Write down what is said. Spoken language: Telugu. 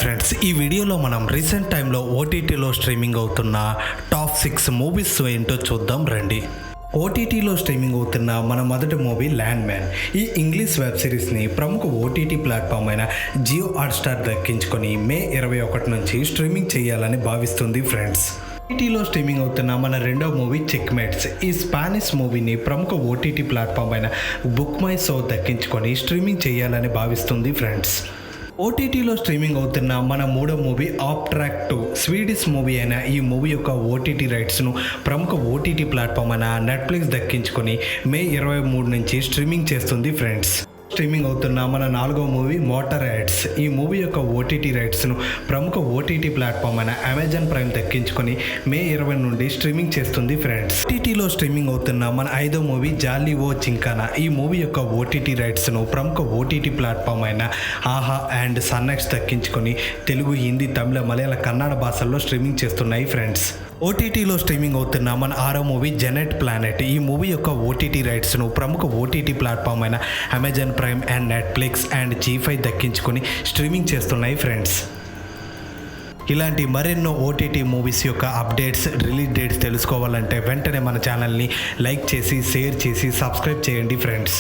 ఫ్రెండ్స్, ఈ వీడియోలో మనం రీసెంట్ టైంలో ఓటీటీలో స్ట్రీమింగ్ అవుతున్న టాప్ 6 మూవీస్ ఏంటో చూద్దాం రండి. ఓటీటీలో స్ట్రీమింగ్ అవుతున్న మన మొదటి మూవీ ల్యాండ్ మ్యాన్. ఈ ఇంగ్లీష్ వెబ్ సిరీస్ని ప్రముఖ ఓటీటీ ప్లాట్ఫామ్ అయిన జియో హాట్స్టార్ దక్కించుకొని మే 21 నుంచి స్ట్రీమింగ్ చేయాలని భావిస్తుంది ఫ్రెండ్స్. ఓటీటీలో స్ట్రీమింగ్ అవుతున్న మన రెండో మూవీ చెక్మేట్స్. ఈ స్పానిష్ మూవీని ప్రముఖ ఓటీటీ ప్లాట్ఫామ్ అయిన బుక్ మై షో దక్కించుకొని స్ట్రీమింగ్ చేయాలని భావిస్తుంది ఫ్రెండ్స్. ఓటీటీలో స్ట్రీమింగ్ అవుతున్న మన మూడో movie of track 2. Swedish movie అయిన ఈ మూవీ యొక్క ఓటీటీ రైట్స్ను ప్రముఖ ఓటీటీ ప్లాట్ఫామ్ అయిన నెట్ఫ్లిక్స్ దక్కించుకొని మే 23 నుంచి స్ట్రీమింగ్ చేస్తుంది ఫ్రెండ్స్. స్ట్రీమింగ్ అవుతున్న మన నాలుగో మూవీ మోటార్ యాడ్స్. ఈ మూవీ యొక్క ఓటీటీ రైట్స్ను ప్రముఖ ఓటీటీ ప్లాట్ఫామ్ అయిన అమెజాన్ ప్రైమ్ దక్కించుకొని మే 20 నుండి స్ట్రీమింగ్ చేస్తుంది ఫ్రెండ్స్. ఓటీటీలో స్ట్రీమింగ్ అవుతున్న మన ఐదో మూవీ జాలీ ఓ చింకానా. ఈ మూవీ యొక్క ఓటీటీ రైట్స్ను ప్రముఖ ఓటీటీ ప్లాట్ఫామ్ అయిన ఆహా అండ్ సన్నెక్స్ దక్కించుకొని తెలుగు, హిందీ, తమిళ, మలయాళ, కన్నడ భాషల్లో స్ట్రీమింగ్ చేస్తున్నాయి ఫ్రెండ్స్. ఓటీటీలో స్ట్రీమింగ్ అవుతున్న మన ఆరో మూవీ జెనెట్ ప్లానెట్. ఈ మూవీ యొక్క ఓటీటీ రైట్స్ను ప్రముఖ ఓటీటీ ప్లాట్ఫామ్ అయిన Amazon Prime and Netflix and Zee five దక్కించుకొని స్ట్రీమింగ్ చేస్తున్నాయి ఫ్రెండ్స్. ఇలాంటి మరెన్నో ఓటీటీ మూవీస్ యొక్క అప్డేట్స్, రిలీజ్ డేట్స్ తెలుసుకోవాలంటే వెంటనే మన ఛానల్ని లైక్ చేసి, షేర్ చేసి, సబ్స్క్రైబ్ చేయండి ఫ్రెండ్స్.